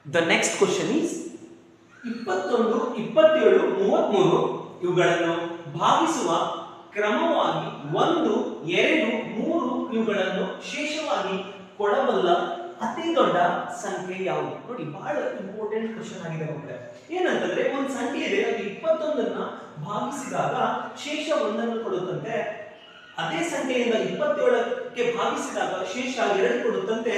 The next question is 21, 27, 33 ಇವುಗಳನ್ನು ಭಾಗಿಸುವ ಕ್ರಮವಾಗಿ 1, 2, 3 ಇವುಗಳನ್ನು ಶೇಷವಾಗಿ ಕೊಡಬಲ್ಲ ಅತಿ ದೊಡ್ಡ ಸಂಖ್ಯೆ ಯಾವುದು? ನೋಡಿ, ಬಹಳ ಇಂಪಾರ್ಟೆಂಟ್ ಕ್ವಶನ್ ಆಗಿದೆ ಮಕ್ಕಳೇ. ಏನಂತಂದ್ರೆ ಒಂದು ಸಂಖ್ಯೆ ಇದೆ, ಅದು 21 ಭಾಗಿಸಿದಾಗ ಶೇಷ 1 ಕೊಡುತ್ತಂತೆ. ಅದೇ ಸಂಖ್ಯೆಯಿಂದ 27ಕ್ಕೆ ಭಾಗಿಸಿದಾಗ ಶೇಷ 2 ಕೊಡುತ್ತಂತೆ.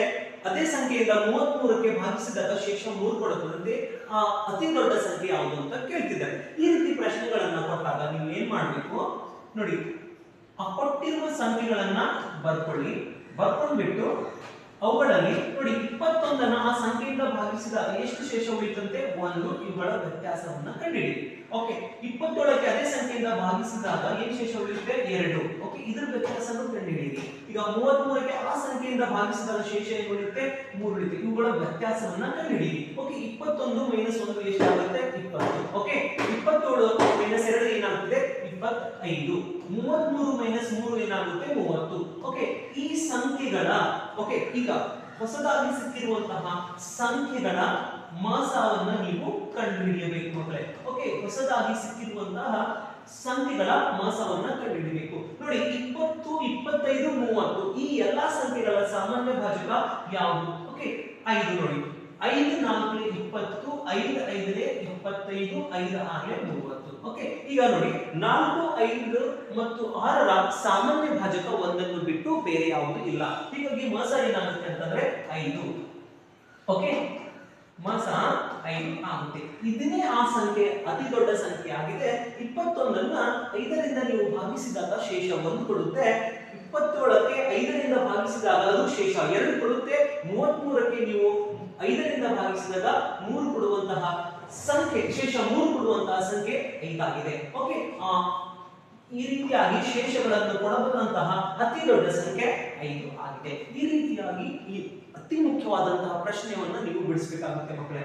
ಅದೇ ಸಂಖ್ಯೆಯಿಂದ 33ಕ್ಕೆ ಭಾಗಿಸಿದಾಗ ಶೇಷ 3 ಕೊಡುತ್ತಂತೆ. ಆ ಅತಿ ದೊಡ್ಡ ಸಂಖ್ಯೆ ಯಾವುದು ಅಂತ ಕೇಳ್ತಿದ್ದಾರೆ. ಈ ರೀತಿ ಪ್ರಶ್ನೆಗಳನ್ನ ಕೊಟ್ಟಾಗ ನೀವು ಏನ್ ಮಾಡಬೇಕು ನೋಡಿ, ಆ ಕೊಟ್ಟಿರುವ ಸಂಖ್ಯೆಗಳನ್ನ ಬರ್ಕೊಂಡ್ಬಿಟ್ಟು ಅವುಗಳಲ್ಲಿ ನೋಡಿ 21 ಆ ಸಂಖ್ಯೆಯಿಂದ ಭಾಗಿಸಿದಾಗ ಎಷ್ಟು ಶೇಷ ಉಳಿತಂತೆ? 1. ಇವುಗಳ ವ್ಯತ್ಯಾಸವನ್ನ ಕಂಡುಹಿಡಿಯಿರಿ. ಓಕೆ, 27ಕ್ಕೆ ಅದೇ ಸಂಖ್ಯೆಯಿಂದ ಭಾಗಿಸಿದಾಗ ಏನು ಶೇಷ ಉಳಿಯುತ್ತೆ? 2. ಓಕೆ, ಇದರ ವ್ಯತ್ಯಾಸವನ್ನು ಕಂಡುಹಿಡಿಯಿರಿ. ಈಗ 33ಕ್ಕೆ ಆ ಸಂಖ್ಯೆಯಿಂದ ಭಾಗಿಸಿದಾಗ ಶೇಷ ಏನು ಉಳಿಯುತ್ತೆ? 3 ಉಳಿಯುತ್ತೆ. ಇವುಗಳ ವ್ಯತ್ಯಾಸವನ್ನ ಕಂಡುಹಿಡಿಯಿರಿ. ಓಕೆ, 21 - 1 ಎಷ್ಟಾಗುತ್ತೆ? 20. ಓಕೆ, 27 - 2 ಏನಾಗುತ್ತೆ? 25. 33 - 3 ಏನಾಗುತ್ತೆ? 30. ಓಕೆ, ಈ ಸಂಖ್ಯೆಗಳ ಓಕೆ ಈಗ ಹೊಸದಾಗಿ ಸಿಕ್ಕಿರುವಂತಹ ಸಂಖ್ಯೆಗಳ ಮಾಸವನ್ನ ನೀವು ಕಂಡುಹಿಡಿಯಬೇಕು ಮಕ್ಕಳೇ. ಓಕೆ, ಹೊಸದಾಗಿ ಸಿಕ್ಕಿರುವಂತಹ ಸಂಖ್ಯೆಗಳ ಮಾಸವನ್ನ ಕಂಡುಹಿಡಿಯಬೇಕು. ನೋಡಿ, 20, 25, 30 ಈ ಎಲ್ಲಾ ಸಂಖ್ಯೆಗಳ ಸಾಮಾನ್ಯ ಭಾಜಕ ಯಾವುದು? ಓಕೆ, 5 ನೋಡಿ, 5 × 4 = 20, 5 × 5 = 25, 5 × 6 = 30. ಓಕೆ, ಈಗ ನೋಡಿ 4, 5 ಮತ್ತು 6ರ ಸಾಮಾನ್ಯ ಭಾಜಕ 1 ಬಿಟ್ಟು ಬೇರೆ ಯಾವುದು ಇಲ್ಲ. ಹೀಗಾಗಿ ಮಾಸ ಏನಾಗುತ್ತೆ ಅಂತಂದ್ರೆ 5. ಓಕೆ, ಮಾಸ 5 ಆಗುತ್ತೆ. ಇದನ್ನೇ ಆ ಸಂಖ್ಯೆ ಅತಿ ದೊಡ್ಡ ಸಂಖ್ಯೆ ಆಗಿದೆ. 21ನ್ನ 5ರಿಂದ ನೀವು ಭಾಗಿಸಿದಾಗ ಶೇಷ 1 ಕೊಡುತ್ತೆ. 27ಕ್ಕೆ 5ರಿಂದ ಭಾಗಿಸಿದಾಗ ಅದು ಶೇಷ 2 ಕೊಡುತ್ತೆ. 33ಕ್ಕೆ ನೀವು 5ರಿಂದ ಭಾಗಿಸಿದಾಗ 3 ಕೊಡುವಂತಹ ಸಂಖ್ಯೆ, ಶೇಷ 3 ಕೊಡುವಂತಹ ಸಂಖ್ಯೆ 5 ಆಗಿದೆ. ಓಕೆ, ಈ ರೀತಿಯಾಗಿ ಶೇಷಗಳನ್ನು ಕೊಡಬಲ್ಲಂತಹ ಅತಿ ದೊಡ್ಡ ಸಂಖ್ಯೆ 5 ಆಗಿದೆ. ಈ ರೀತಿಯಾಗಿ ಈ ಅತಿ ಮುಖ್ಯವಾದಂತಹ ಪ್ರಶ್ನೆಯನ್ನು ನೀವು ಬಿಡಿಸಬೇಕಾಗುತ್ತೆ ಮಕ್ಕಳೇ.